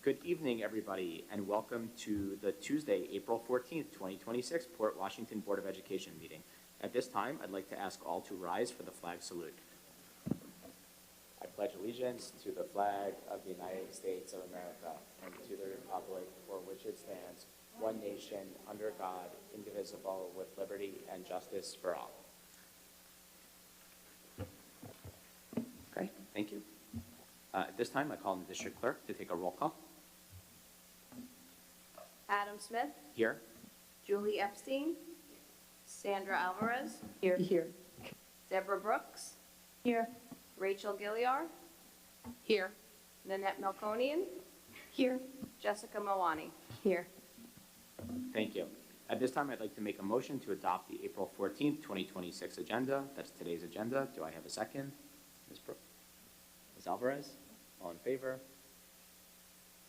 Good evening, everybody, and welcome to the Tuesday, April 14th, 2026 Port Washington Board of Education meeting. At this time, I'd like to ask all to rise for the flag salute. I pledge allegiance to the flag of the United States of America and to the republic for which it stands, one nation, under God, indivisible, with liberty and justice for all. Okay, thank you. At this time, I call on the district clerk to take a roll call. Adam Smith. Here. Julie Epstein. Sandra Alvarez. Here. Deborah Brooks. Here. Rachel Gilliar. Here. Nanette Melkonian. Here. Jessica Mawani. Here. Thank you. At this time, I'd like to make a motion to adopt the April 14th, 2026 agenda. That's today's agenda. Do I have a second? Ms. Brooks? Ms. Alvarez? All in favor?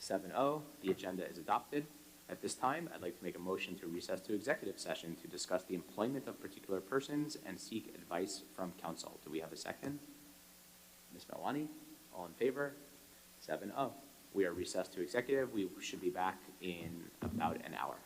7-0. The agenda is adopted. At this time, I'd like to make a motion to recess to executive session to discuss the employment of particular persons and seek advice from counsel. Do we have a second? Ms. Melwani? All in favor? 7-0. We are recessed to executive. We should be back in about an hour.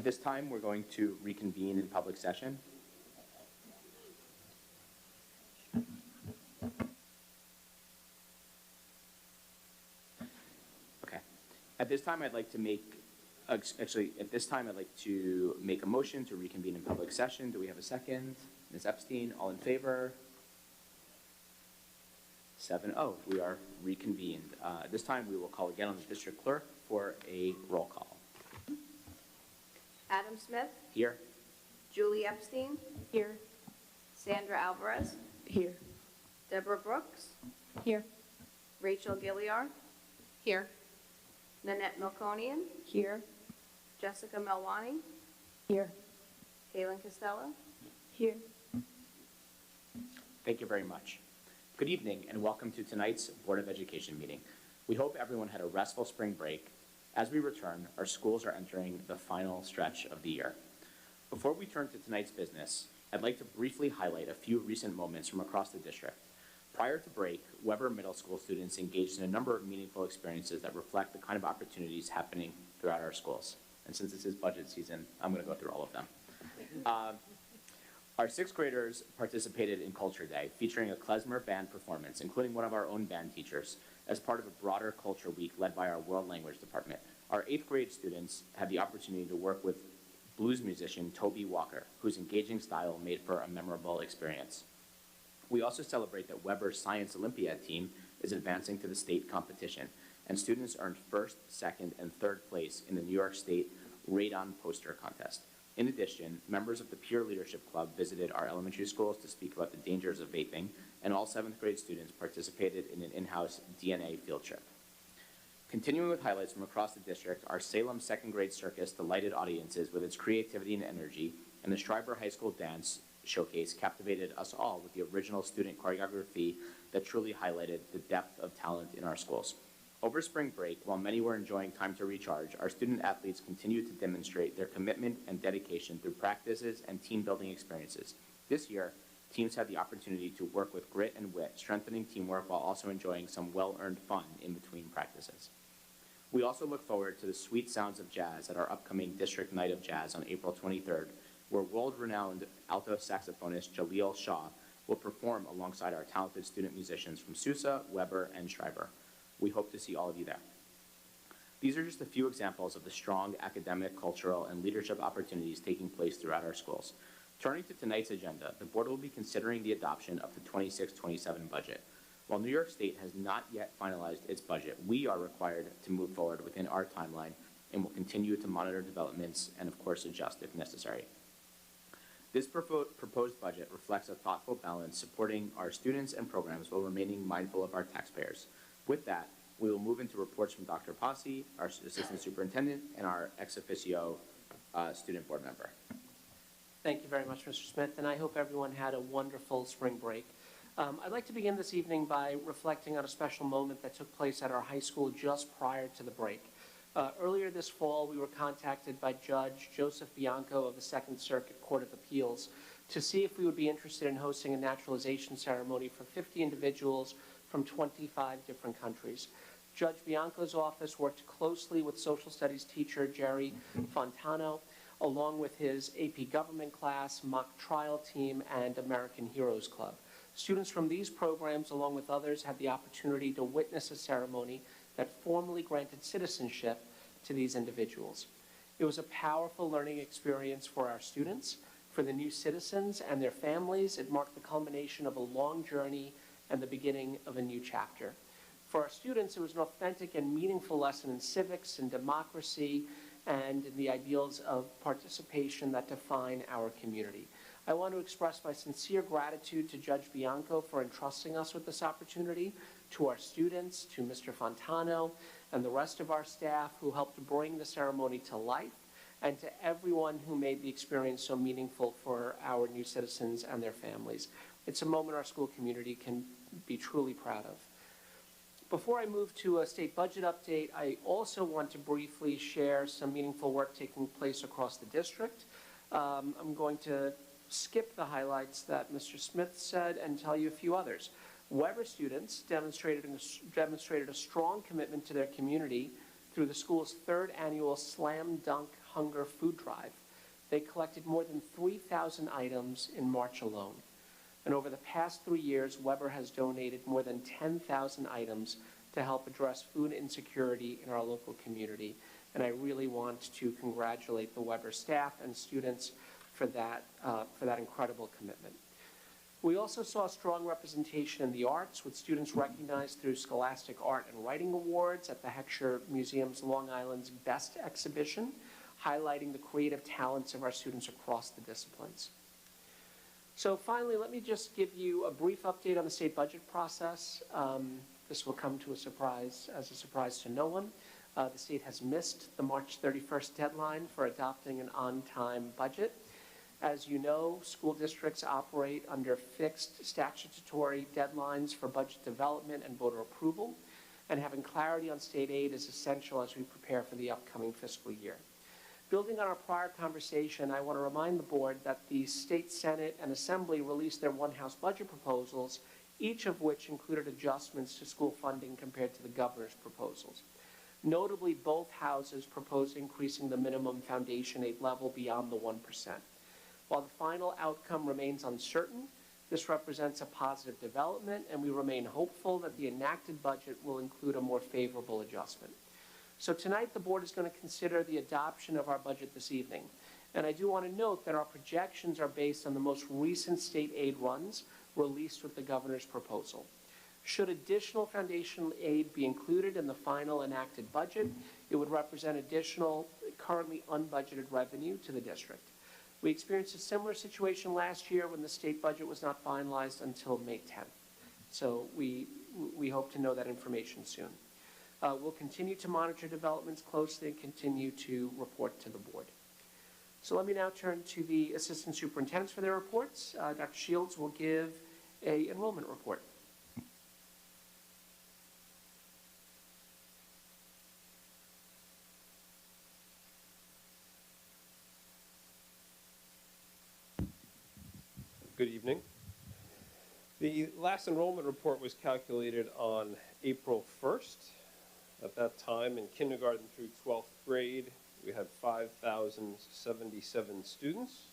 At this time, we're going to reconvene in public session. Okay. At this time, I'd like to make a motion to reconvene in public session. Do we have a second? Ms. Epstein, all in favor? 7-0, we are reconvened. This time, we will call again on the district clerk for a roll call. Adam Smith, Here? Julie Epstein, Here. Sandra Alvarez, Here. Deborah Brooks, Here. Rachel Gilliard, Here. Nanette Melkonian, Here. Jessica Melwani, Here. Kaylin Costello. Here. Thank you very much. Good evening and welcome to tonight's Board of Education meeting. We hope everyone had a restful spring break. As we return, our schools are entering the final stretch of the year. Before we turn to tonight's business, I'd like to briefly highlight a few recent moments from across the district. Prior to break, Weber Middle School students engaged in a number of meaningful experiences that reflect the kind of opportunities happening throughout our schools. And since this is budget season, I'm going to go through all of them. Our sixth graders participated in Culture Day, featuring a klezmer band performance, including one of our own band teachers, as part of a broader culture week led by our world language department. Our eighth grade students had the opportunity to work with blues musician Toby Walker, whose engaging style made for a memorable experience. We also celebrate that Weber's Science Olympiad team is advancing to the state competition, and students earned first, second, and third place in the New York State Radon Poster Contest. In addition, members of the Peer Leadership Club visited our elementary schools to speak about the dangers of vaping, and all seventh grade students participated in an in-house DNA field trip. Continuing with highlights from across the district, our Salem second grade circus delighted audiences with its creativity and energy, and the Schreiber High School dance showcase captivated us all with the original student choreography that truly highlighted the depth of talent in our schools. Over spring break, while many were enjoying time to recharge, our student athletes continued to demonstrate their commitment and dedication through practices and team building experiences. This year, teams had the opportunity to work with grit and wit, strengthening teamwork while also enjoying some well-earned fun in between practices. We also look forward to the sweet sounds of jazz at our upcoming District Night of Jazz on April 23rd, where world-renowned alto saxophonist Jaleel Shaw will perform alongside our talented student musicians from Sousa, Weber, and Schreiber. We hope to see all of you there. These are just a few examples of the strong academic, cultural, and leadership opportunities taking place throughout our schools. Turning to tonight's agenda, the board will be considering the adoption of the 26-27 budget. While New York State has not yet finalized its budget, we are required to move forward within our timeline and will continue to monitor developments and, of course, adjust if necessary. This proposed budget reflects a thoughtful balance supporting our students and programs while remaining mindful of our taxpayers. With that, we will move into reports from Dr. Posse, our Assistant Superintendent, and our ex officio student board member. Thank you very much, Mr. Smith, and I hope everyone had a wonderful spring break. I'd like to begin this evening by reflecting on a special moment that took place at our high school just prior to the break. Earlier this fall, we were contacted by Judge Joseph Bianco of the Second Circuit Court of Appeals to see if we would be interested in hosting a naturalization ceremony for 50 individuals from 25 different countries. Judge Bianco's office worked closely with social studies teacher Jerry Fontano, along with his AP Government class, mock trial team, and American Heroes Club. Students from these programs, along with others, had the opportunity to witness a ceremony that formally granted citizenship to these individuals. It was a powerful learning experience for our students, for the new citizens and their families. It marked the culmination of a long journey and the beginning of a new chapter. For our students, it was an authentic and meaningful lesson in civics and democracy and in the ideals of participation that define our community. I want to express my sincere gratitude to Judge Bianco for entrusting us with this opportunity, to our students, to Mr. Fontano, and the rest of our staff who helped bring the ceremony to life, and to everyone who made the experience so meaningful for our new citizens and their families. It's a moment our school community can be truly proud of. Before I move to a state budget update, I also want to briefly share some meaningful work taking place across the district. I'm going to skip the highlights that Mr. Smith said and tell you a few others. Weber students demonstrated a strong commitment to their community through the school's third annual Slam Dunk Hunger food drive. They collected more than 3,000 items in March alone. And over the past 3 years, Weber has donated more than 10,000 items to help address food insecurity in our local community. And I really want to congratulate the Weber staff and students for that incredible commitment. We also saw strong representation in the arts, with students recognized through Scholastic Art and Writing Awards at the Heckscher Museum's Long Island's Best Exhibition, highlighting the creative talents of our students across the disciplines. So finally, let me just give you a brief update on the state budget process. This will come to a surprise to no one. The state has missed the March 31st deadline for adopting an on-time budget. As you know, school districts operate under fixed statutory deadlines for budget development and voter approval, and having clarity on state aid is essential as we prepare for the upcoming fiscal year. Building on our prior conversation, I want to remind the board that the state Senate and Assembly released their one-house budget proposals, each of which included adjustments to school funding compared to the governor's proposals. Notably, both houses proposed increasing the minimum foundation aid level beyond the 1%. While the final outcome remains uncertain, this represents a positive development, and we remain hopeful that the enacted budget will include a more favorable adjustment. So tonight, the board is going to consider the adoption of our budget this evening. And I do want to note that our projections are based on the most recent state aid runs released with the governor's proposal. Should additional foundation aid be included in the final enacted budget, it would represent additional currently unbudgeted revenue to the district. We experienced a similar situation last year when the state budget was not finalized until May 10th. So we hope to know that information soon. We'll continue to monitor developments closely and continue to report to the board. So let me now turn to the assistant superintendents for their reports. Dr. Shields will give an enrollment report. Good evening. The last enrollment report was calculated on April 1st. At that time, in kindergarten through 12th grade, we had 5,077 students.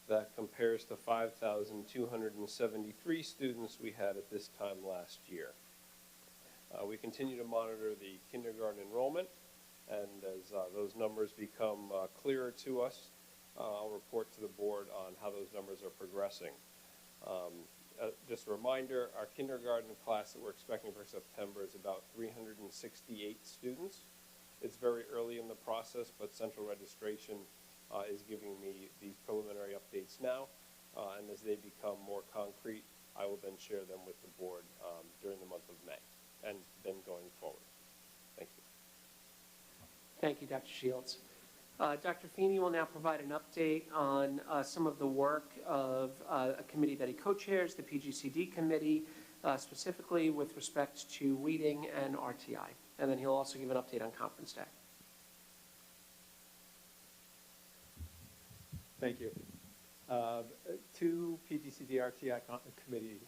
That compares to 5,273 students we had at this time last year. We continue to monitor the kindergarten enrollment, and as those numbers become clearer to us, I'll report to the board on how those numbers are progressing. Just a reminder, our kindergarten class that we're expecting for September is about 368 students. It's very early in the process, but central registration is giving me these preliminary updates now, and as they become more concrete, I will then share them with the board during the month of May, and then going forward. Thank you. Thank you, Dr. Shields. Dr. Feeney will now provide an update on some of the work of a committee that he co-chairs, the PGCD committee, specifically with respect to reading and RTI. And then he'll also give an update on Conference Day. Thank you. Two PGCD RTI committee,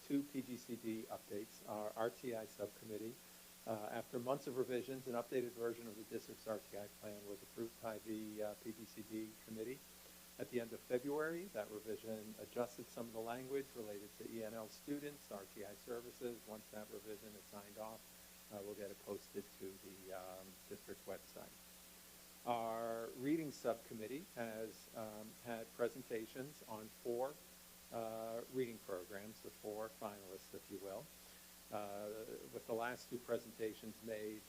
two PGCD updates. Our RTI subcommittee, after months of revisions, an updated version of the district's RTI plan was approved by the PGCD committee at the end of February. That revision adjusted some of the language related to ENL students, RTI services. Once that revision is signed off, we'll get it posted to the district website. Our reading subcommittee has had presentations on 4 reading programs, the 4 finalists, if you will. With the last 2 presentations made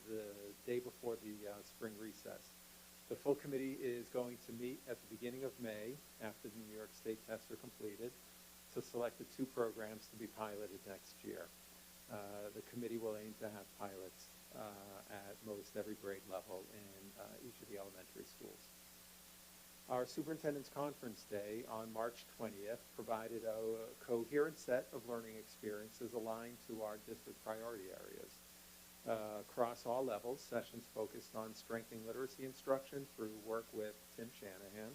the day before the spring recess. The full committee is going to meet at the beginning of May, after the New York State tests are completed, to select the 2 programs to be piloted next year. The committee will aim to have pilots at most every grade level in each of the elementary schools. Our Superintendent's Conference Day on March 20th provided a coherent set of learning experiences aligned to our district priority areas. Across all levels, sessions focused on strengthening literacy instruction through work with Tim Shanahan,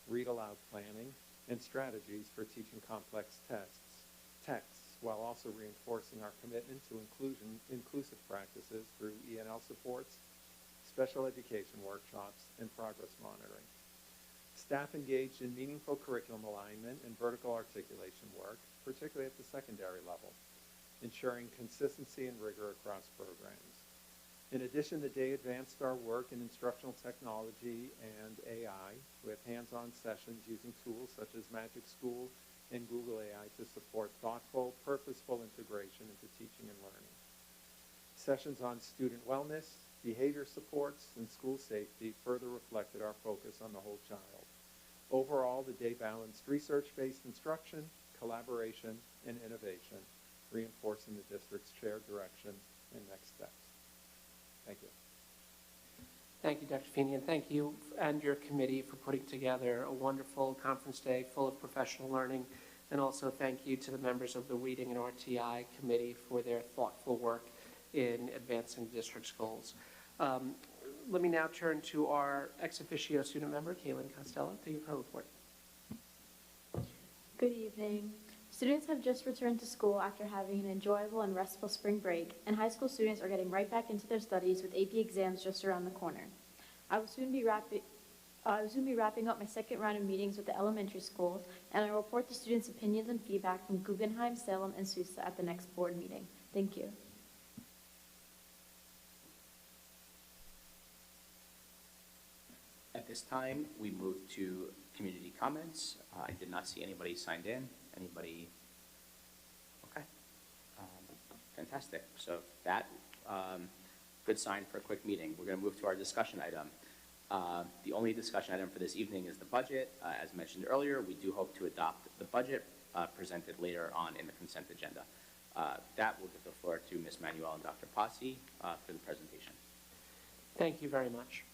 read aloud planning, and strategies for teaching complex texts, while also reinforcing our commitment to inclusive practices through ENL supports, special education workshops, and progress monitoring. Staff engaged in meaningful curriculum alignment and vertical articulation work, particularly at the secondary level, ensuring consistency and rigor across programs. In addition, the day advanced our work in instructional technology and AI with hands-on sessions using tools such as Magic School and Google AI to support thoughtful, purposeful integration into teaching and learning. Sessions on student wellness, behavior supports, and school safety further reflected our focus on the whole child. Overall, the day balanced research-based instruction, collaboration, and innovation, reinforcing the district's shared direction and next steps. Thank you. Thank you, Dr. Feeney, and thank you and your committee for putting together a wonderful conference day full of professional learning. And also thank you to the members of the Reading and RTI committee for their thoughtful work in advancing the district's goals. Let me now turn to our ex officio student member, Kaylin Costello, to give her report. Good evening. Students have just returned to school after having an enjoyable and restful spring break, and high school students are getting right back into their studies with AP exams just around the corner. I will soon be wrapping up my second round of meetings with the elementary schools, and I will report the students' opinions and feedback from Guggenheim, Salem, and Sousa at the next board meeting. Thank you. At this time, we move to community comments. I did not see anybody signed in. Anybody? Okay. Fantastic. So that, good sign for a quick meeting. We're going to move to our discussion item. The only discussion item for this evening is the budget. As mentioned earlier, we do hope to adopt the budget presented later on in the consent agenda. That will give the floor to Ms. Manuel and Dr. Posse for the presentation. Thank you very much.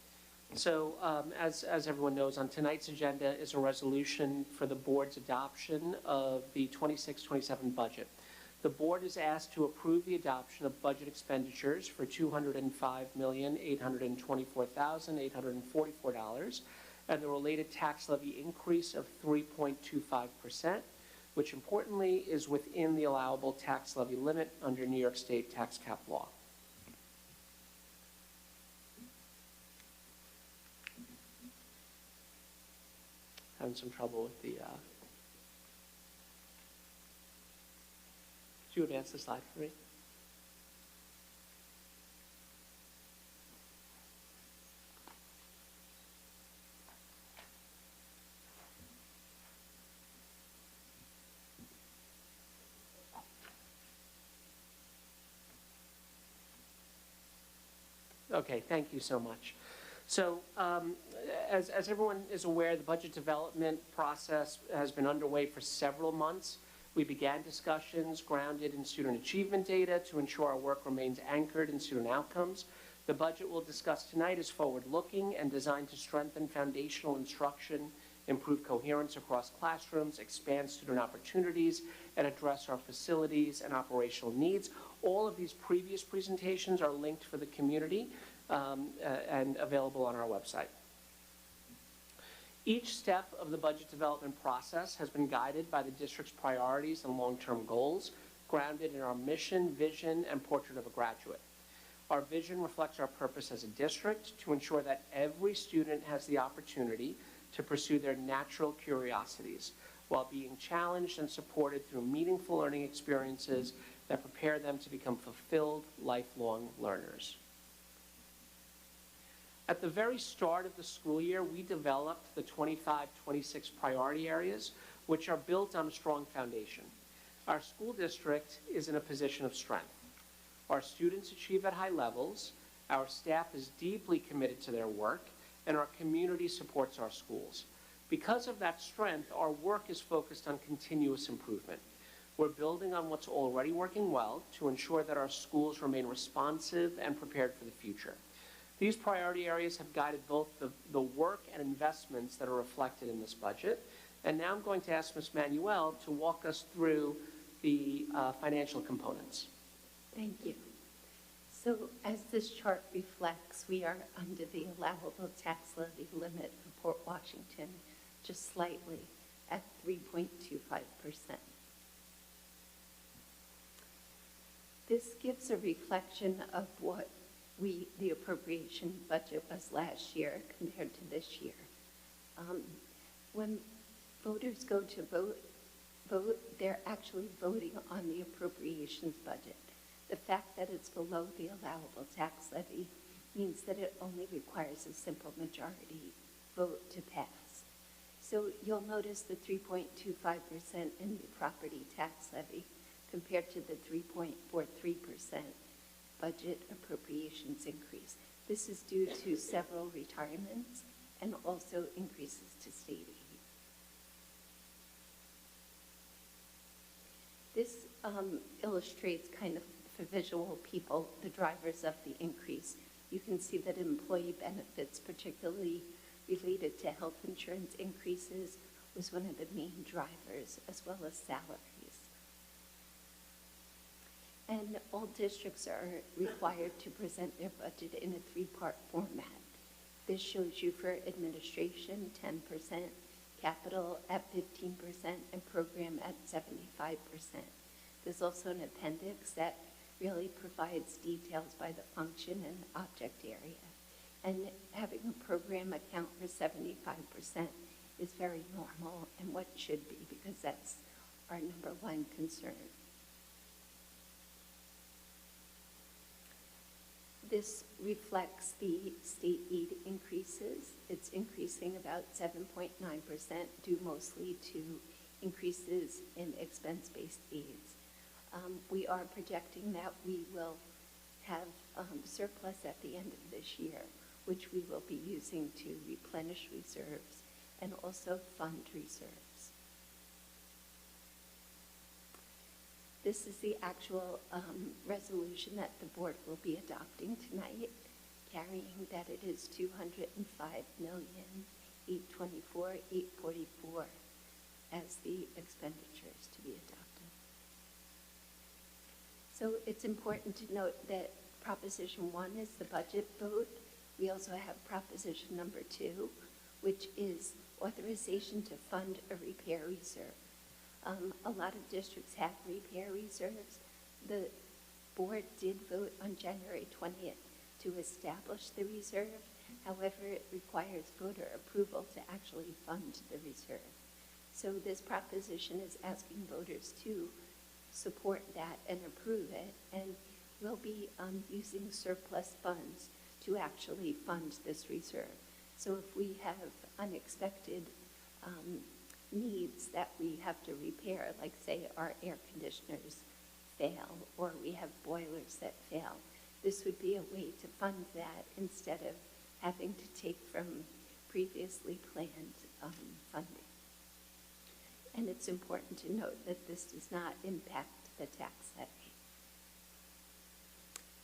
So as everyone knows, on tonight's agenda is a resolution for the board's adoption of the 26-27 budget. The board is asked to approve the adoption of budget expenditures for $205,824,844 and the related tax levy increase of 3.25%, which importantly is within the allowable tax levy limit under New York State tax cap law. Having some trouble with the, could you advance the slide for me? Okay, thank you so much. So as everyone is aware, the budget development process has been underway for several months. We began discussions grounded in student achievement data to ensure our work remains anchored in student outcomes. The budget we'll discuss tonight is forward-looking and designed to strengthen foundational instruction, improve coherence across classrooms, expand student opportunities, and address our facilities and operational needs. All of these previous presentations are linked for the community and available on our website. Each step of the budget development process has been guided by the district's priorities and long-term goals, grounded in our mission, vision, and portrait of a graduate. Our vision reflects our purpose as a district to ensure that every student has the opportunity to pursue their natural curiosities while being challenged and supported through meaningful learning experiences that prepare them to become fulfilled, lifelong learners. At the very start of the school year, we developed the 25-26 priority areas, which are built on a strong foundation. Our school district is in a position of strength. Our students achieve at high levels, our staff is deeply committed to their work, and our community supports our schools. Because of that strength, our work is focused on continuous improvement. We're building on what's already working well to ensure that our schools remain responsive and prepared for the future. These priority areas have guided both the work and investments that are reflected in this budget. And now I'm going to ask Ms. Manuel to walk us through the financial components. Thank you. So as this chart reflects, we are under the allowable tax levy limit for Port Washington, just slightly at 3.25%. This gives a reflection of what the appropriation budget was last year compared to this year. When voters go to vote, they're actually voting on the appropriations budget. The fact that it's below the allowable tax levy means that it only requires a simple majority vote to pass. So you'll notice the 3.25% in the property tax levy compared to the 3.43% budget appropriations increase. This is due to several retirements and also increases to state aid. This illustrates kind of, for visual people, the drivers of the increase. You can see that employee benefits, particularly related to health insurance increases, was one of the main drivers, as well as salaries. And all districts are required to present their budget in a three-part format. This shows you for administration, 10%, capital at 15%, and program at 75%. There's also an appendix that really provides details by the function and object area. And having a program account for 75% is very normal and what should be, because that's our number one concern. This reflects the state aid increases. It's increasing about 7.9%, due mostly to increases in expense-based aids. We are projecting that we will have surplus at the end of this year, which we will be using to replenish reserves and also fund reserves. This is the actual resolution that the board will be adopting tonight, carrying that it is $205,824,844 as the expenditures to be adopted. So it's important to note that Proposition 1 is the budget vote. We also have Proposition number 2, which is authorization to fund a repair reserve. A lot of districts have repair reserves. The board did vote on January 20th to establish the reserve. However, it requires voter approval to actually fund the reserve. So this proposition is asking voters to support that and approve it, and we'll be using surplus funds to actually fund this reserve. So if we have unexpected needs that we have to repair, like say our air conditioners fail or we have boilers that fail, this would be a way to fund that instead of having to take from previously planned funding. And it's important to note that this does not impact the tax levy.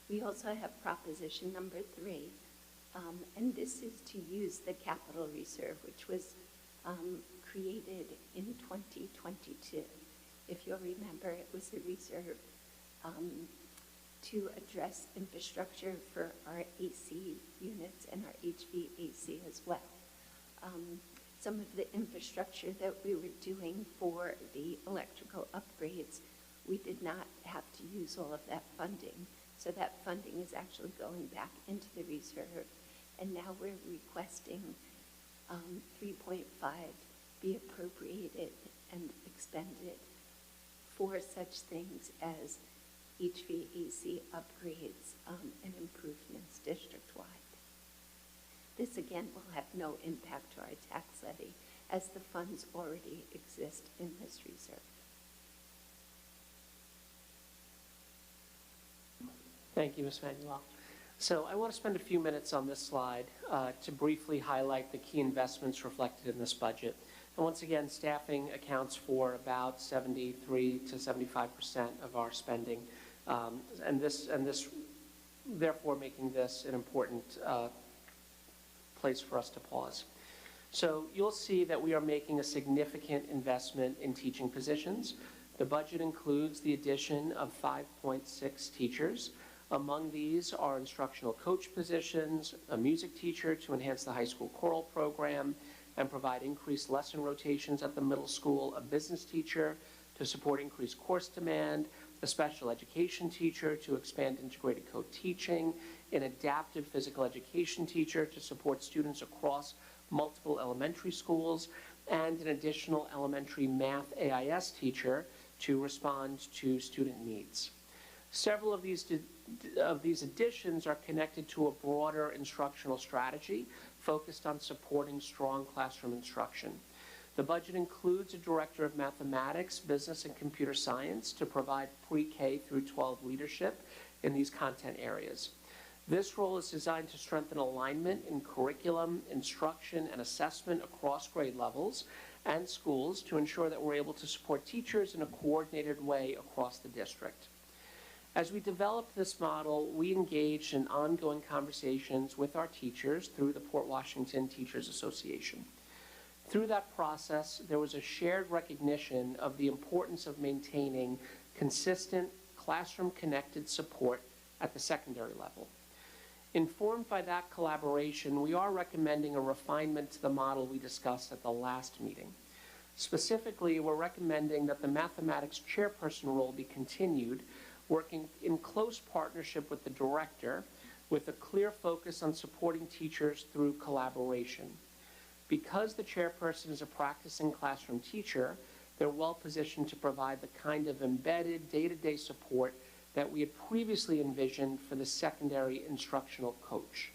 We also have Proposition number 3, and this is to use the capital reserve, which was created in 2022. If you'll remember, it was a reserve to address infrastructure for our AC units and our HVAC as well. Some of the infrastructure that we were doing for the electrical upgrades, we did not have to use all of that funding. So that funding is actually going back into the reserve. And now we're requesting 3.5 be appropriated and expended for such things as HVAC upgrades and improvements district-wide. This again will have no impact to our tax levy as the funds already exist in this reserve. Thank you, Ms. Manuel. So I want to spend a few minutes on this slide to briefly highlight the key investments reflected in this budget. And once again, staffing accounts for about 73 to 75% of our spending, and this therefore making this an important place for us to pause. So you'll see that we are making a significant investment in teaching positions. The budget includes the addition of 5.6 teachers. Among these are instructional coach positions, a music teacher to enhance the high school choral program and provide increased lesson rotations at the middle school, a business teacher to support increased course demand, a special education teacher to expand integrated co-teaching, an adaptive physical education teacher to support students across multiple elementary schools, and an additional elementary math AIS teacher to respond to student needs. Several of these additions are connected to a broader instructional strategy focused on supporting strong classroom instruction. The budget includes a director of mathematics, business, and computer science to provide pre-K through 12 leadership in these content areas. This role is designed to strengthen alignment in curriculum, instruction, and assessment across grade levels and schools to ensure that we're able to support teachers in a coordinated way across the district. As we developed this model, we engaged in ongoing conversations with our teachers through the Port Washington Teachers Association. Through that process, there was a shared recognition of the importance of maintaining consistent classroom-connected support at the secondary level. Informed by that collaboration, we are recommending a refinement to the model we discussed at the last meeting. Specifically, we're recommending that the mathematics chairperson role be continued, working in close partnership with the director, with a clear focus on supporting teachers through collaboration. Because the chairperson is a practicing classroom teacher, they're well positioned to provide the kind of embedded day-to-day support that we had previously envisioned for the secondary instructional coach.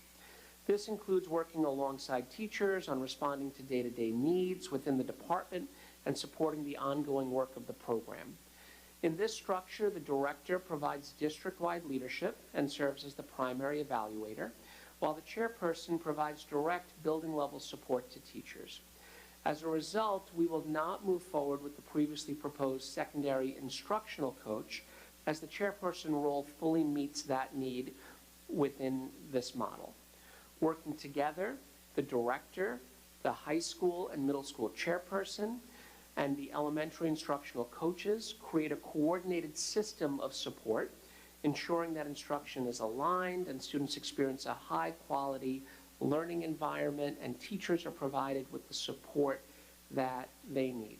This includes working alongside teachers on responding to day-to-day needs within the department and supporting the ongoing work of the program. In this structure, the director provides district-wide leadership and serves as the primary evaluator, while the chairperson provides direct building-level support to teachers. As a result, we will not move forward with the previously proposed secondary instructional coach, as the chairperson role fully meets that need within this model. Working together, the director, the high school and middle school chairperson, and the elementary instructional coaches create a coordinated system of support, ensuring that instruction is aligned and students experience a high-quality learning environment and teachers are provided with the support that they need.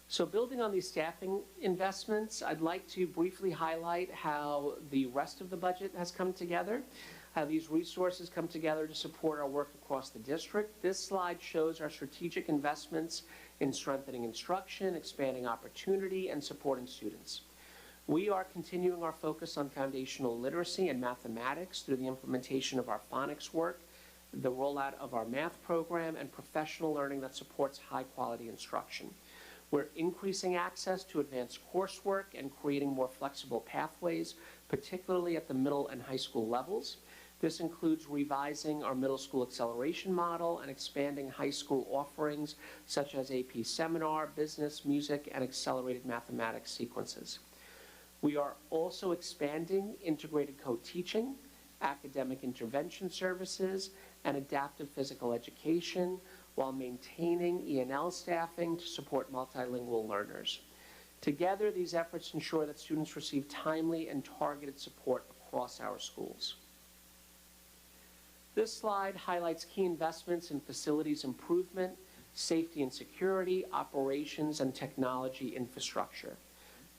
So building on these staffing investments, I'd like to briefly highlight how the rest of the budget has come together, how these resources come together to support our work across the district. This slide shows our strategic investments in strengthening instruction, expanding opportunity, and supporting students. We are continuing our focus on foundational literacy and mathematics through the implementation of our phonics work, the rollout of our math program, and professional learning that supports high-quality instruction. We're increasing access to advanced coursework and creating more flexible pathways, particularly at the middle and high school levels. This includes revising our middle school acceleration model and expanding high school offerings such as AP Seminar, Business, Music, and Accelerated Mathematics sequences. We are also expanding integrated co-teaching, academic intervention services, and adaptive physical education, while maintaining E&L staffing to support multilingual learners. Together, these efforts ensure that students receive timely and targeted support across our schools. This slide highlights key investments in facilities improvement, safety and security, operations, and technology infrastructure.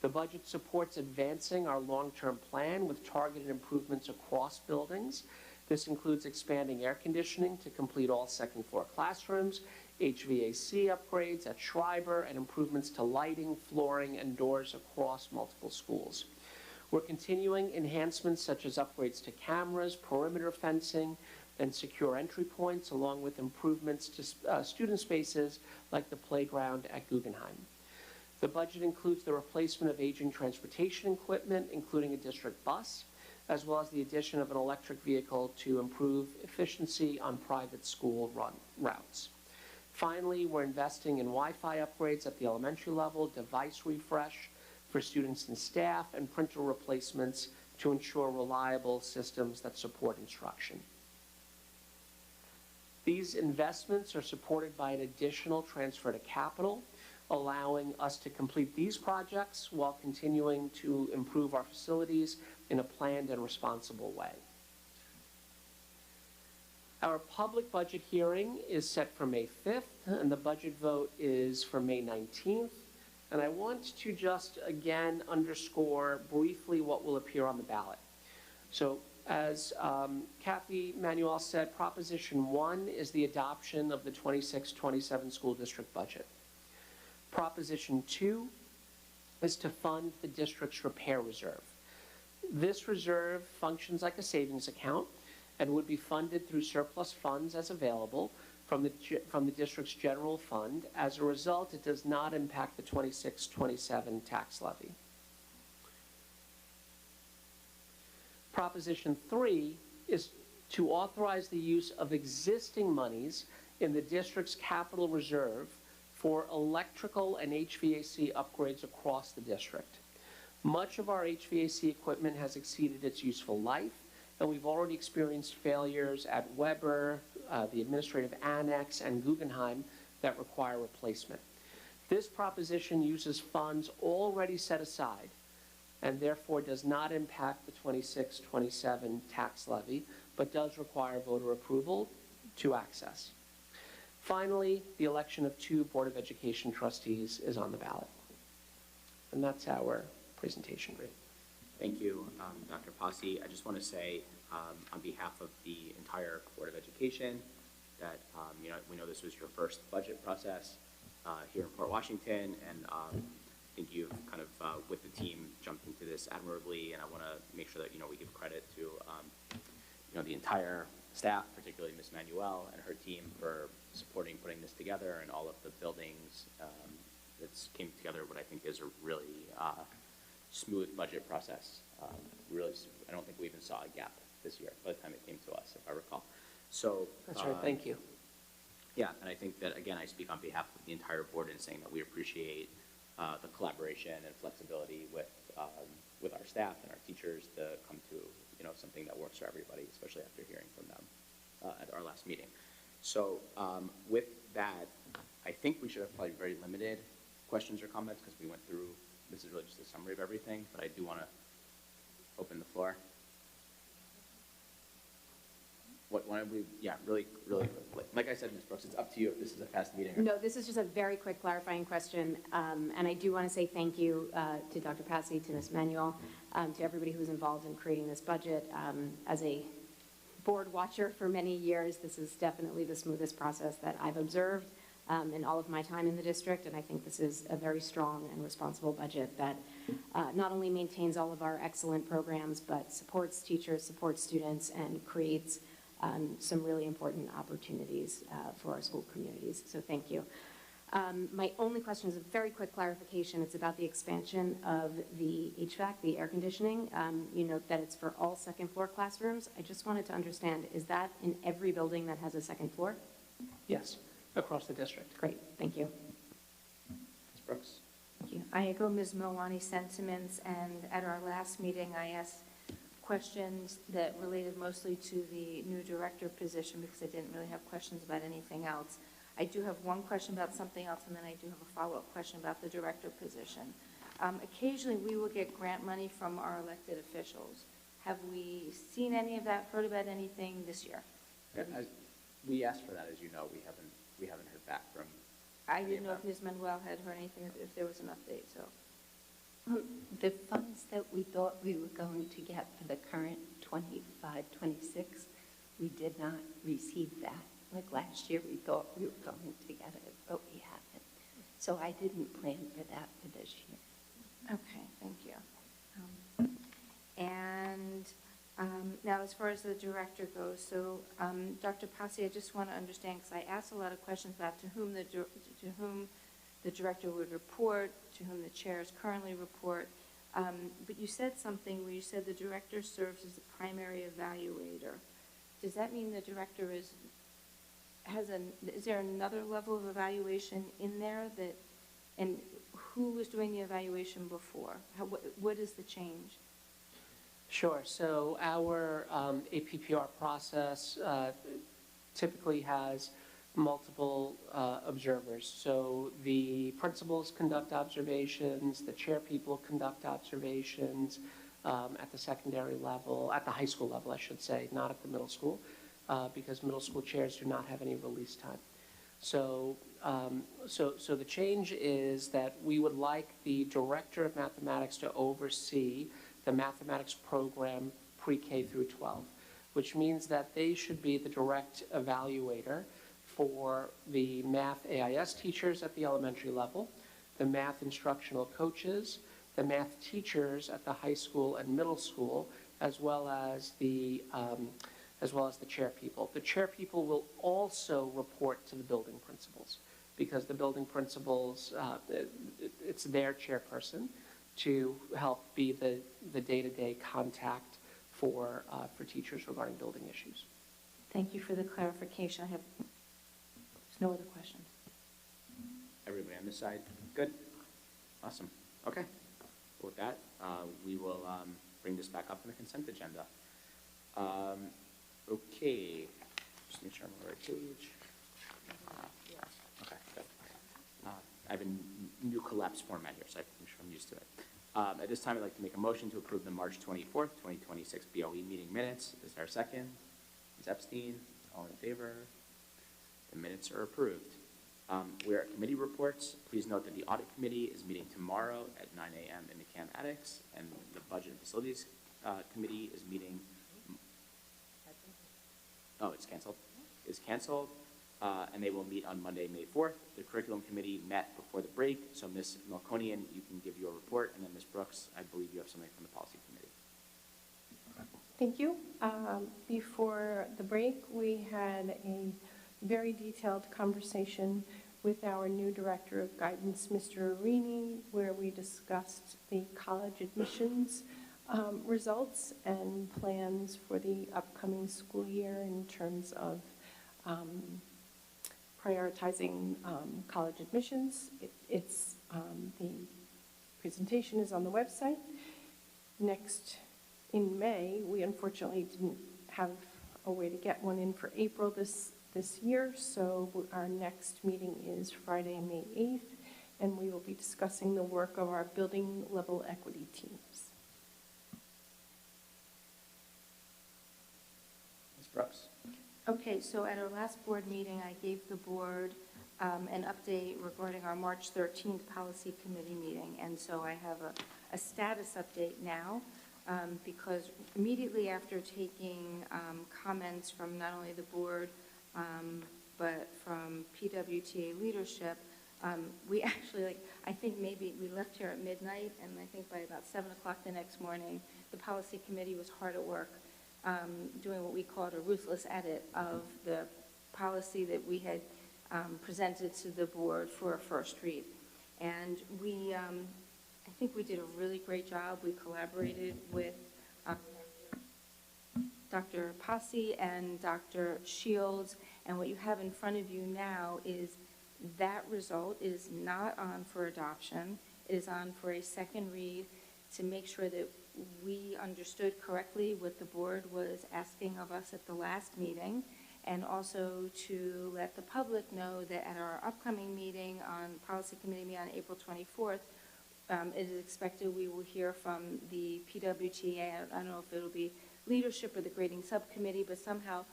The budget supports advancing our long-term plan with targeted improvements across buildings. This includes expanding air conditioning to complete all second-floor classrooms, HVAC upgrades at Schreiber, and improvements to lighting, flooring, and doors across multiple schools. We're continuing enhancements such as upgrades to cameras, perimeter fencing, and secure entry points, along with improvements to student spaces like the playground at Guggenheim. The budget includes the replacement of aging transportation equipment, including a district bus, as well as the addition of an electric vehicle to improve efficiency on private school run routes. Finally, we're investing in Wi-Fi upgrades at the elementary level, device refresh for students and staff, and printer replacements to ensure reliable systems that support instruction. These investments are supported by an additional transfer to capital, allowing us to complete these projects while continuing to improve our facilities in a planned and responsible way. Our public budget hearing is set for May 5th, and the budget vote is for May 19th. And I want to just again underscore briefly what will appear on the ballot. So as Kathy Manuel said, Proposition 1 is the adoption of the 26-27 school district budget. Proposition 2 is to fund the district's repair reserve. This reserve functions like a savings account and would be funded through surplus funds as available from the district's general fund. As a result, it does not impact the 26-27 tax levy. Proposition 3 is to authorize the use of existing monies in the district's capital reserve for electrical and HVAC upgrades across the district. Much of our HVAC equipment has exceeded its useful life, and we've already experienced failures at Weber, the Administrative Annex, and Guggenheim that require replacement. This proposition uses funds already set aside and therefore does not impact the 26-27 tax levy, but does require voter approval to access. Finally, the election of 2 Board of Education trustees is on the ballot. And that's our presentation. Great. Thank you, Dr. Posse. I just want to say, on behalf of the entire Board of Education, that we know this was your first budget process here in Port Washington, and I think you've kind of, with the team, jumped into this admirably. And I want to make sure that we give credit to the entire staff, particularly Ms. Manuel and her team, for supporting putting this together, and all of the buildings that's came together. What I think is a really smooth budget process. Really, I don't think we even saw a gap this year by the time it came to us, if I recall. So that's right. Thank you. Yeah, and I think that, again, I speak on behalf of the entire board in saying that we appreciate the collaboration and flexibility with our staff and our teachers to come to something that works for everybody, especially after hearing from them at our last meeting. So with that, I think we should have probably very limited questions or comments, because we went through, this is really just a summary of everything, but I do want to open the floor. Why don't we, really quickly. Like I said, Ms. Brooks, it's up to you if this is a fast meeting. No, this is just a very quick clarifying question. And I do want to say thank you to Dr. Passy, to Ms. Manuel, to everybody who was involved in creating this budget. As a board watcher for many years, this is definitely the smoothest process that I've observed in all of my time in the district. And I think this is a very strong and responsible budget that not only maintains all of our excellent programs, but supports teachers, supports students, and creates some really important opportunities for our school communities. So thank you. My only question is a very quick clarification. It's about the expansion of the HVAC, the air conditioning. You note that it's for all second floor classrooms. I just wanted to understand, is that in every building that has a second floor? Yes, across the district. Great, thank you. Ms. Brooks? Thank you. I echo Ms. Milwani's sentiments, and at our last meeting, I asked questions that related mostly to the new director position, because I didn't really have questions about anything else. I do have one question about something else, and then I do have a follow-up question about the director position. Occasionally, we will get grant money from our elected officials. Have we seen any of that, heard about anything this year? Yeah, we asked for that, as you know. We haven't heard back from. I didn't know if Ms. Manuel had heard anything, if there was an update, so. The funds that we thought we were going to get for the current 25-26, we did not receive that. Like last year, we thought we were going to get it, but we haven't. So I didn't plan for that for this year. Okay, thank you. And now, as far as the director goes, so Dr. Passy, I just want to understand, because I asked a lot of questions about to whom the director would report, to whom the chairs currently report. But you said something where you said the director serves as the primary evaluator. Does that mean the director is there another level of evaluation in there and who was doing the evaluation before? What is the change? Sure. So our APPR process typically has multiple observers. So the principals conduct observations, the chair people conduct observations at the secondary level, at the high school level, I should say, not at the middle school. because middle school chairs do not have any release time. So the change is that we would like the director of mathematics to oversee the mathematics program pre-K through 12, which means that they should be the direct evaluator for the math AIS teachers at the elementary level, the math instructional coaches, the math teachers at the high school and middle school, as well as the chair people. The chair people will also report to the building principals, because the building principals, it's their chairperson to help be the day-to-day contact for teachers regarding building issues. Thank you for the clarification. I have no other questions. Everybody on this side, good? Awesome. Okay. With that, we will bring this back up on the consent agenda. Okay, just make sure I'm on the right page. Okay, good. I have a new collapse format here, so I'm sure I'm used to it. At this time, I'd like to make a motion to approve the March 24th, 2026 BOE meeting minutes. Is there a second? Ms. Epstein, all in favor? The minutes are approved. We are at committee reports. Please note that the audit committee is meeting tomorrow at 9 a.m. in the CAM Annex, and the budget and facilities committee is meeting. Oh, it's canceled. Is canceled, and they will meet on Monday, May 4th. The curriculum committee met before the break, so Ms. Melkonian, you can give your report, and then Ms. Brooks, I believe you have something from the policy committee. Thank you. Before the break, we had a very detailed conversation with our new Director of Guidance, Mr. Arini, where we discussed the college admissions results and plans for the upcoming school year in terms of prioritizing college admissions. The presentation is on the website. Next, in May, we unfortunately didn't have a way to get one in for April this year, so our next meeting is Friday, May 8th, and we will be discussing the work of our building level equity teams. Ms. Brooks. Okay, so at our last board meeting, I gave the board an update regarding our March 13th policy committee meeting, and so I have a status update now, because immediately after taking comments from not only the board, but from PWTA leadership, we actually, I think maybe we left here at midnight, and I think by about 7 o'clock the next morning, the policy committee was hard at work doing what we called a ruthless edit of the policy that we had presented to the board for a first read. And we, I think we did a really great job. We collaborated with Dr. Posse and Dr. Shields, and what you have in front of you now is that result is not on for adoption. It is on for a second read to make sure that we understood correctly what the board was asking of us at the last meeting, and also to let the public know that at our upcoming meeting on policy committee meeting on April 24th, it is expected we will hear from the PWTA. I don't know if it'll be leadership or the grading subcommittee, but somehow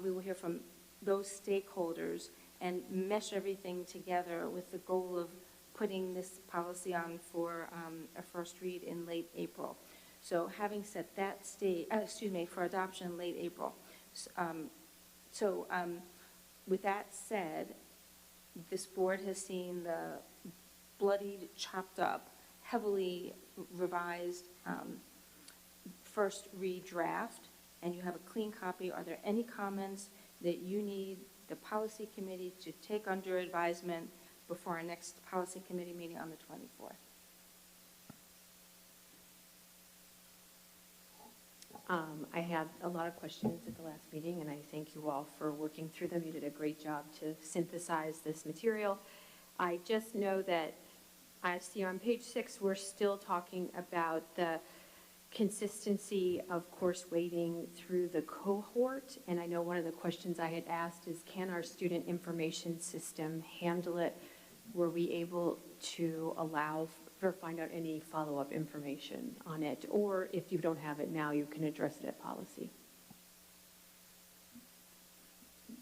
we will hear from those stakeholders and mesh everything together with the goal of putting this policy on for a first read in late April. So having set that for adoption late April. With that said, this board has seen the bloodied, chopped up, heavily revised first read draft, and you have a clean copy. Are there any comments that you need the policy committee to take under advisement before our next policy committee meeting on the 24th? I had a lot of questions at the last meeting, and I thank you all for working through them. You did a great job to synthesize this material. I just know that I see on page 6, we're still talking about the consistency of course weighting through the cohort, and I know one of the questions I had asked is, can our student information system handle it? Were we able to allow or find out any follow-up information on it? Or if you don't have it now, you can address it at policy.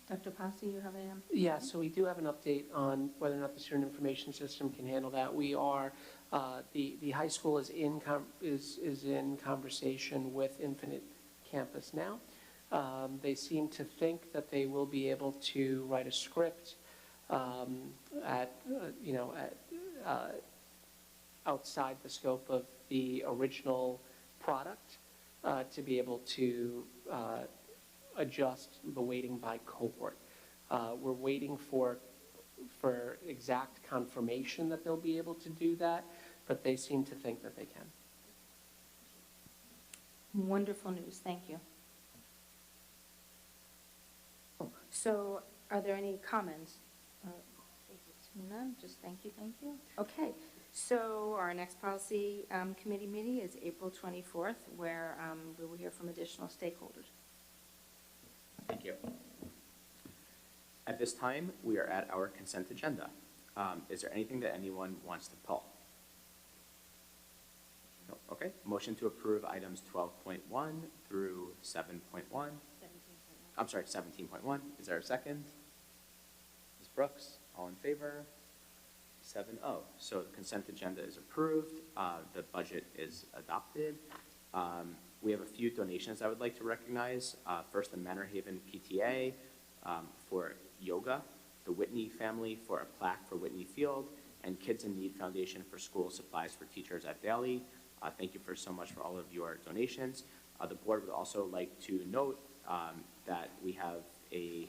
Dr. Passe, you have a, Yeah, so we do have an update on whether or not the student information system can handle that. We are, the high school is in conversation with Infinite Campus now. They seem to think that they will be able to write a script outside the scope of the original product to be able to adjust the weighting by cohort. We're waiting for exact confirmation that they'll be able to do that, but they seem to think that they can. wonderful news, thank you. So are there any comments? None, just thank you, thank you. Okay, so our next policy committee meeting is April 24th, where we will hear from additional stakeholders. Thank you. At this time, we are at our consent agenda. Is there anything that anyone wants to pull? No? Okay. Motion to approve items 12.1 through 7.1. I'm sorry, 17.1. Is there a second? Ms. Brooks, all in favor? 7-0. So the consent agenda is approved. The budget is adopted. We have a few donations I would like to recognize. First, the Manor Haven PTA for yoga, the Whitney family for a plaque for Whitney Field, and Kids in Need Foundation for school supplies for teachers at Daly. Thank you so much for all of your donations. The board would also like to note that we have a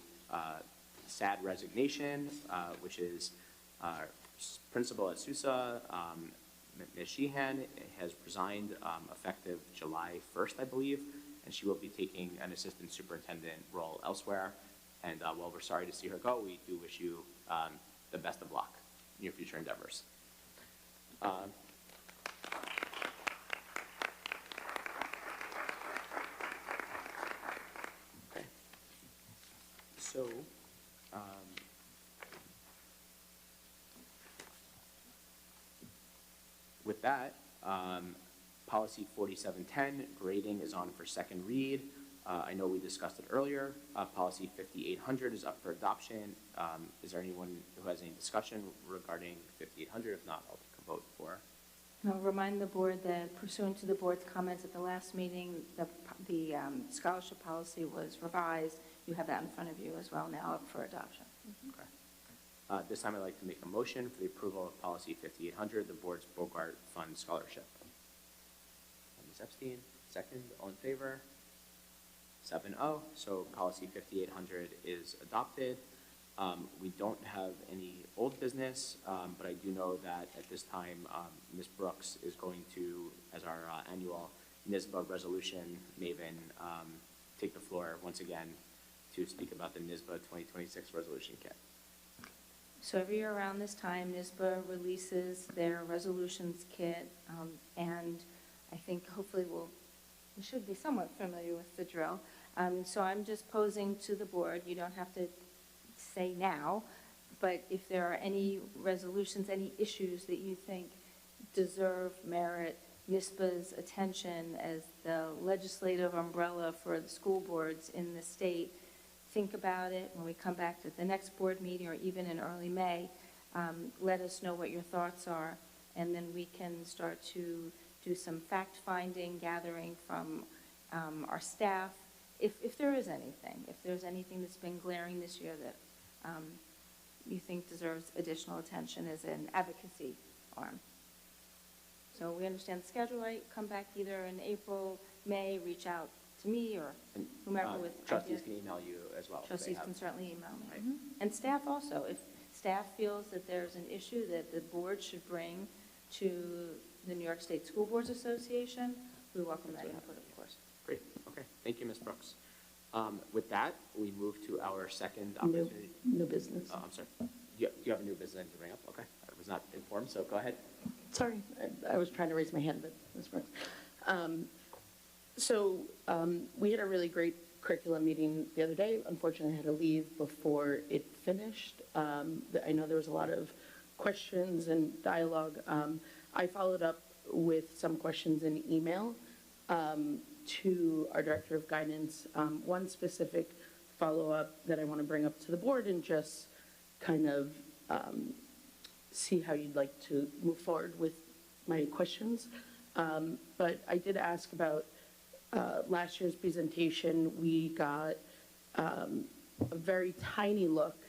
sad resignation, which is principal at SUSA, Ms. Sheehan, has resigned effective July 1st, I believe, and she will be taking an assistant superintendent role elsewhere. And while we're sorry to see her go, we do wish you the best of luck in your future endeavors. Okay. So, with that, policy 4710, grading, is on for second read. I know we discussed it earlier. Policy 5800 is up for adoption. Is there anyone who has any discussion regarding 5800? If not, I'll take a vote for. I'll remind the board that pursuant to the board's comments at the last meeting, the scholarship policy was revised. You have that in front of you as well now up for adoption. Okay. This time I'd like to make a motion for the approval of policy 5800, the board's Bogart Fund Scholarship. Ms. Epstein, second. All in favor? 7-0. So policy 5800 is adopted. We don't have any old business, but I do know that at this time, Ms. Brooks is going to, as our annual NISBA resolution maven, take the floor once again to speak about the NISBA 2026 resolution kit. So every year around this time, NISBA releases their resolutions kit, and I think hopefully we should be somewhat familiar with the drill. So I'm just posing to the board, you don't have to say now, but if there are any resolutions, any issues that you think deserve, merit NISBA's attention as the legislative umbrella for the school boards in the state, think about it. When we come back to the next board meeting or even in early May, let us know what your thoughts are, and then we can start to do some fact-finding, gathering from our staff, if there is anything, if there's anything that's been glaring this year that you think deserves additional attention as an advocacy arm. So we understand the schedule, right? Come back either in April, May, reach out to me or whomever with Trustees ideas. can email you as well. Trustees can certainly email me. Right. And staff also, if staff feels that there's an issue that the board should bring to the New York State School Boards Association, we welcome that input, of course. Great. Okay. Thank you, Ms. Brooks. With that, we move to our second opportunity. New business. Oh, I'm sorry. You have a new business to bring up? Okay. I was not informed, so go ahead. Sorry, I was trying to raise my hand, but Ms. Brooks. We had a really great curriculum meeting the other day. Unfortunately, I had to leave before it finished. I know there was a lot of questions and dialogue. I followed up with some questions in email to our Director of Guidance. One specific follow-up that I want to bring up to the board and just kind of see how you'd like to move forward with my questions. But I did ask about last year's presentation. We got a very tiny look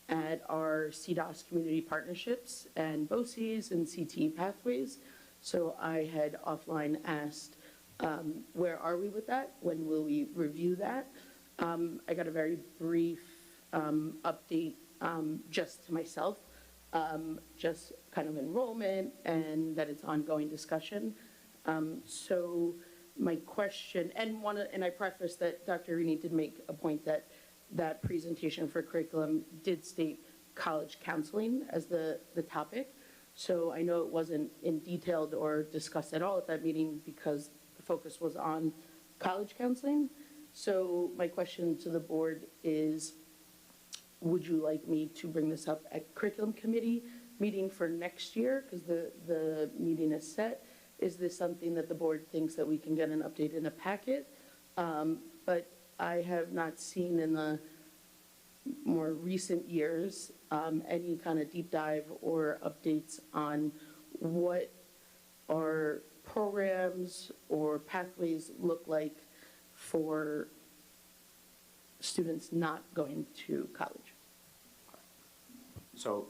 at our CDOS community partnerships and BOCES and CTE pathways. So I had offline asked, where are we with that? When will we review that? I got a very brief update just to myself, just kind of enrollment and that it's ongoing discussion. So my question, and I preface that Dr. Rini did make a point that that presentation for curriculum did state college counseling as the topic. So I know it wasn't in detailed or discussed at all at that meeting because the focus was on college counseling. So my question to the board is, would you like me to bring this up at curriculum committee meeting for next year? Because the meeting is set. Is this something that the board thinks that we can get an update in a packet? But I have not seen in the more recent years any kind of deep dive or updates on what our programs or pathways look like for students not going to college. So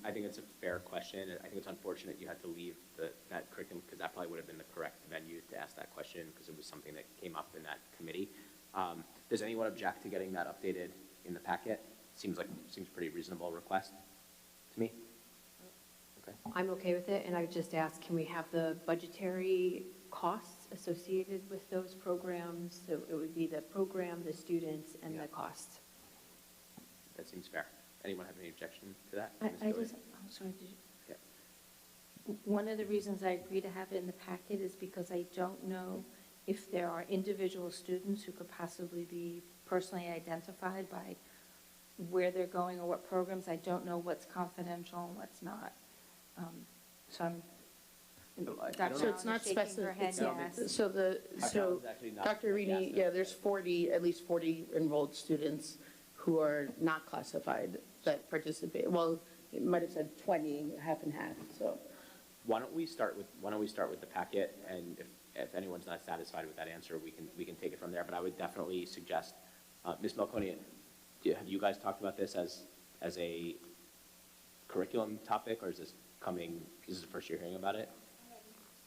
I think it's a fair question, and I think it's unfortunate you had to leave that curriculum, because that probably would have been the correct venue to ask that question, because it was something that came up in that committee. Does anyone object to getting that updated in the packet? Seems pretty reasonable request to me. Okay. I'm okay with it, and I would just ask, can we have the budgetary costs associated with those programs? So it would be the program, the students, and the costs. That seems fair. Anyone have any objection to that? I'm sorry, Yeah. one of the reasons I agree to have it in the packet is because I don't know if there are individual students who could possibly be personally identified by where they're going or what programs. I don't know what's confidential and what's not. So I'm. Dr. So it's Allen not is shaking her specific. head, yes. So Dr. Rini, yeah, there's 40, at least 40 enrolled students who are not classified that participate. Well, it might have said 20, half and half, so. Why don't we start with the packet, and if anyone's not satisfied with that answer, we can take it from there. But I would definitely suggest, Ms. Melconian, have you guys talked about this as a curriculum topic, or is this the first you're hearing about it?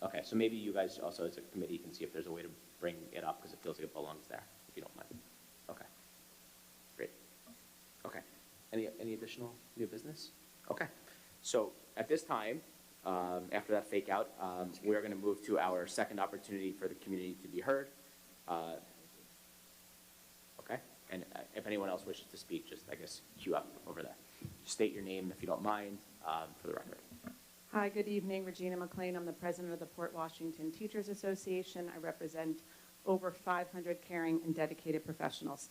Okay, so maybe you guys also as a committee can see if there's a way to bring it up, because it feels like it belongs there, if you don't mind. Okay, great. Okay, any additional new business? Okay, so at this time, after that fake out, we are going to move to our second opportunity for the community to be heard. Okay, and if anyone else wishes to speak, just, I guess, queue up over there. State your name, if you don't mind, for the record. Hi, good evening. Regina McLean. I'm the president of the Port Washington Teachers Association. I represent over 500 caring and dedicated professionals.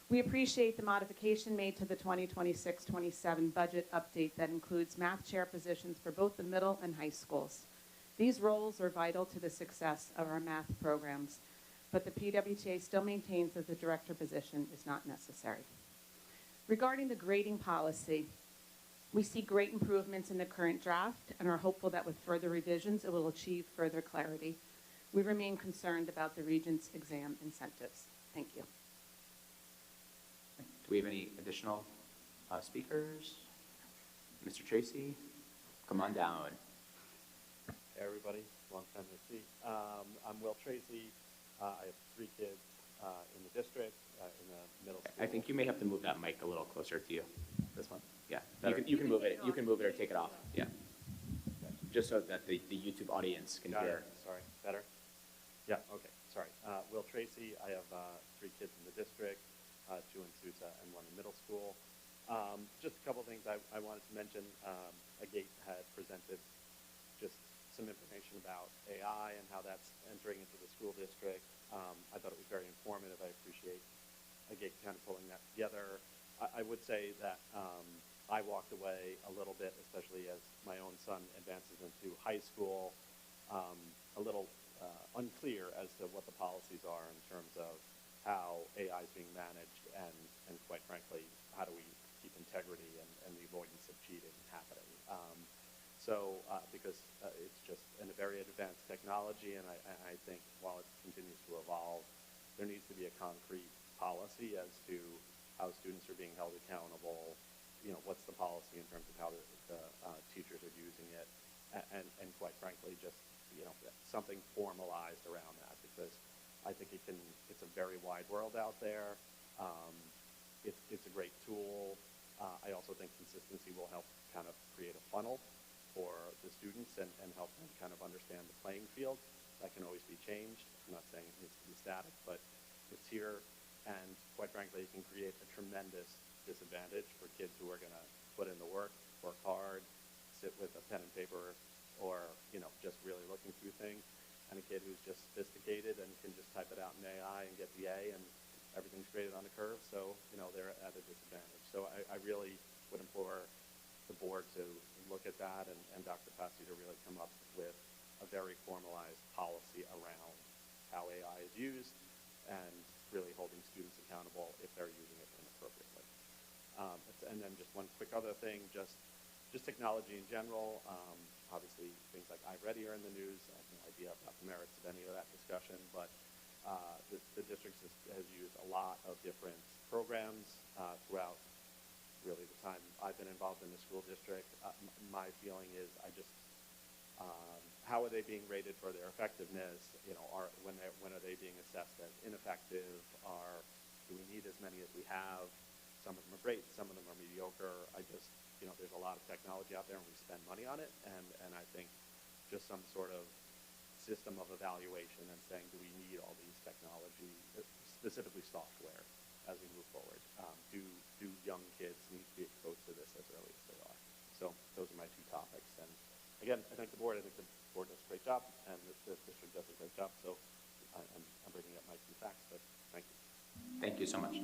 We appreciate the modification made to the 2026-27 budget update that includes math chair positions for both the middle and high schools. These roles are vital to the success of our math programs, but the PWTA still maintains that the director position is not necessary. Regarding the grading policy, we see great improvements in the current draft and are hopeful that with further revisions, it will achieve further clarity. We remain concerned about the Regents' exam incentives. Thank you. Do we have any additional speakers? Mr. Tracy, come on down. Hey everybody, long time no see. I'm Will Tracy. I have 3 kids in the district, in the middle school. I think you may have to move that mic a little closer to you. This one? Yeah, you can move it. You can move it or take it off. Yeah. Just so that the YouTube audience can hear. Sorry, better? Yeah, okay, sorry. Will Tracy, I have 3 kids in the district, 2 in Sousa and 1 in middle school. Just a couple things I wanted to mention. Agate had presented just some information about AI and how that's entering into the school district. I thought it was very informative. I appreciate Agate kind of pulling that together. I would say that I walked away a little bit, especially as my own son advances into high school, a little unclear as to what the policies are in terms of how AI is being managed, and quite frankly, how do we keep integrity and the avoidance of cheating happening. Because it's just a very advanced technology, and I think while it continues to evolve, there needs to be a concrete policy as to how students are being held accountable. What's the policy in terms of how the teachers are using it, and quite frankly, just something formalized around that, because I think it's a very wide world out there. It's a great tool. I also think consistency will help kind of create a funnel for the students and help them kind of understand the playing field. That can always be changed. I'm not saying it needs to be static, but it's here, and quite frankly, it can create a tremendous disadvantage for kids who are going to put in the work hard, sit with a pen and paper, or just really looking through things, and a kid who's just sophisticated and can just type it out in AI and get the A, and everything's graded on a curve, so they're at a disadvantage. So I really would implore the board to look at that, and Dr. Passy to really come up with a very formalized policy around how AI is used and really holding students accountable if they're using it inappropriately. And then just one quick other thing, just technology in general. Obviously, things like iReady are in the news. I have no idea about the merits of any of that discussion, but the district has used a lot of different programs throughout really the time I've been involved in the school district. My feeling is how are they being rated for their effectiveness? When are they being assessed as ineffective? Do we need as many as we have? Some of them are great, some of them are mediocre. There's a lot of technology out there, and we spend money on it, and I think just some sort of system of evaluation and saying, do we need all these technology, specifically software, as we move forward? Do young kids need to be exposed to this as early as they are? So those are my two topics. And again, I thank the board. I think the board does a great job, and the district does a great job. So I'm bringing up my two facts, but thank you. Thank you so much.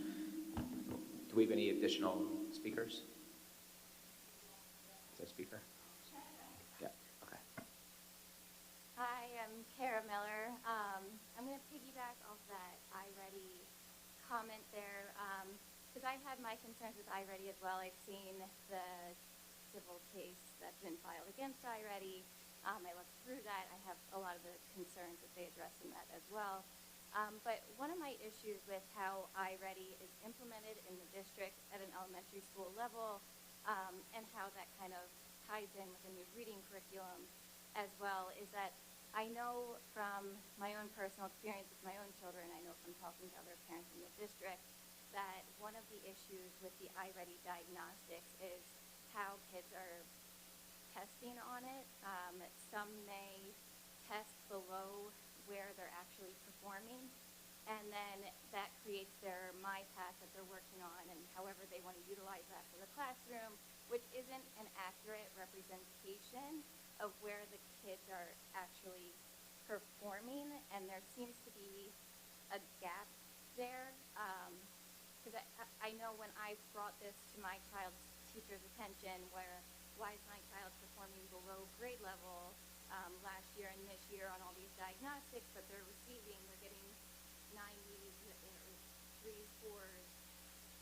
Do we have any additional speakers? Is there a speaker? Yeah, okay. Hi, I'm Kara Miller. I'm going to piggyback off that iReady comment there, because I had my concerns with iReady as well. I've seen the civil case that's been filed against iReady. I looked through that. I have a lot of the concerns that they address in that as well. But one of my issues with how iReady is implemented in the district at an elementary school level, and how that kind of ties in with a new reading curriculum as well, is that I know from my own personal experience with my own children, I know from talking to other parents in the district, that one of the issues with the iReady diagnostics is how kids are testing on it. Some may test below where they're actually performing, and then that creates their MyPath that they're working on, and however they want to utilize that for the classroom, which isn't an accurate representation of where the kids are actually performing, and there seems to be a gap there. Because I know when I brought this to my child's teacher's attention, why is my child performing below grade level last year and this year on all these diagnostics, but they're getting 90s or 3s, 4s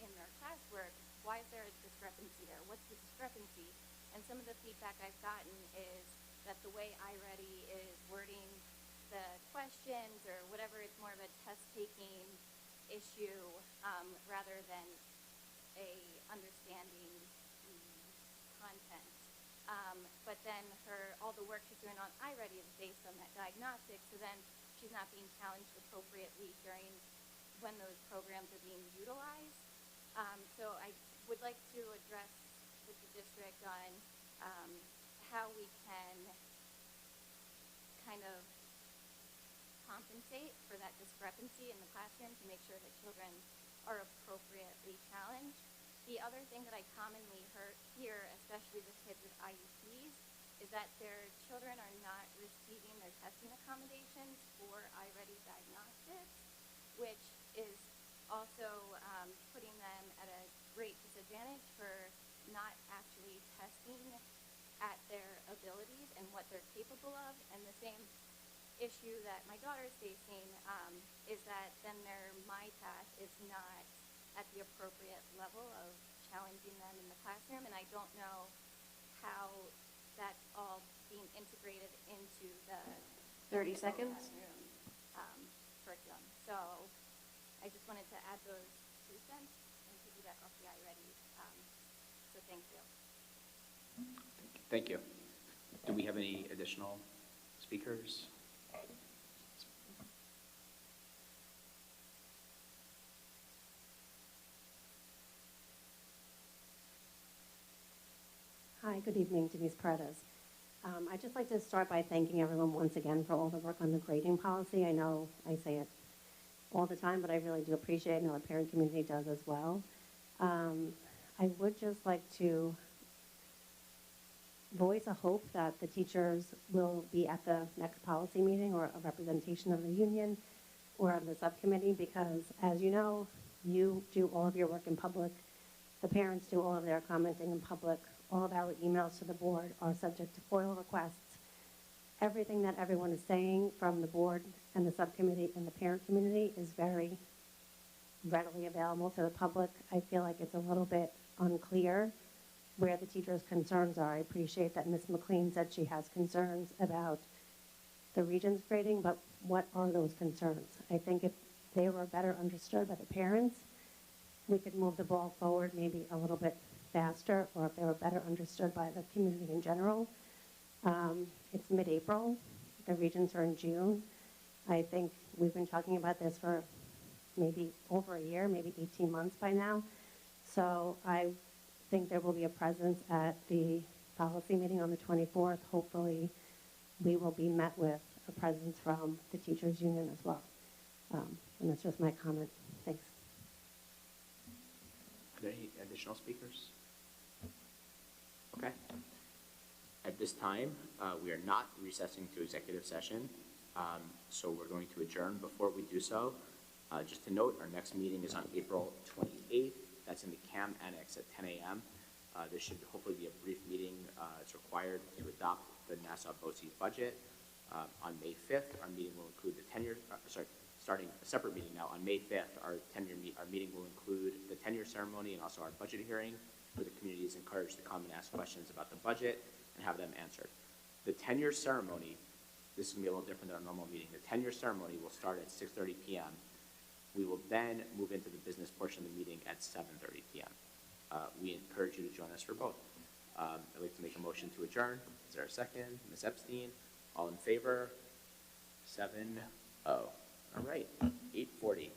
in their classwork. Why is there a discrepancy there? What's the discrepancy? And some of the feedback I've gotten is that the way iReady is wording the questions or whatever, it's more of a test-taking issue rather than understanding the content. But then all the work she's doing on iReady is based on that diagnostic, so then she's not being challenged appropriately during when those programs are being utilized. So I would like to address with the district on how we can kind of compensate for that discrepancy in the classroom to make sure that children are appropriately challenged. The other thing that I commonly hear, especially with kids with IEPs, is that their children are not receiving their testing accommodations for iReady diagnostics, which is also putting them at a great disadvantage for not actually testing at their abilities and what they're capable of. And the same issue that my daughter is facing is that then their MyPath is not at the appropriate level of challenging them in the classroom, and I don't know how that's all being integrated into the 30 seconds. Curriculum. So I just wanted to add those 2 cents and piggyback off the iReady. So thank you. Thank you. Do we have any additional speakers? Hi, good evening, Denise Paredes. I'd just like to start by thanking everyone once again for all the work on the grading policy. I know I say it all the time, but I really do appreciate it. I know the parent community does as well. I would just like to voice a hope that the teachers will be at the next policy meeting or a representation of the union or of the subcommittee, because as you know, you do all of your work in public. The parents do all of their commenting in public. All of our emails to the board are subject to FOIL requests. Everything that everyone is saying from the board and the subcommittee and the parent community is very readily available to the public. I feel like it's a little bit unclear where the teachers' concerns are. I appreciate that Ms. McLean said she has concerns about the Regents grading, but what are those concerns? I think if they were better understood by the parents, we could move the ball forward maybe a little bit faster, or if they were better understood by the community in general. It's mid-April. The Regents are in June. I think we've been talking about this for maybe over a year, maybe 18 months by now. So I think there will be a presence at the policy meeting on the 24th. Hopefully, we will be met with a presence from the teachers union as well. And that's just my comment. Thanks. Are there any additional speakers? Okay. At this time, we are not recessing to executive session, so we're going to adjourn. Before we do so, just to note, our next meeting is on April 28th. That's in the CAM Annex at 10 a.m. This should hopefully be a brief meeting. It's required to adopt the Nassau BOCES budget. On May 5th, our meeting will include the tenure, starting a separate meeting now. On May 5th, our meeting will include the tenure ceremony and also our budget hearing, where the community is encouraged to come and ask questions about the budget and have them answered. The tenure ceremony, this is going to be a little different than our normal meeting. The tenure ceremony will start at 6:30 p.m. We will then move into the business portion of the meeting at 7:30 p.m. We encourage you to join us for both. I'd like to make a motion to adjourn. Is there a second? Ms. Epstein? All in favor? 7-0. All right, 8:40.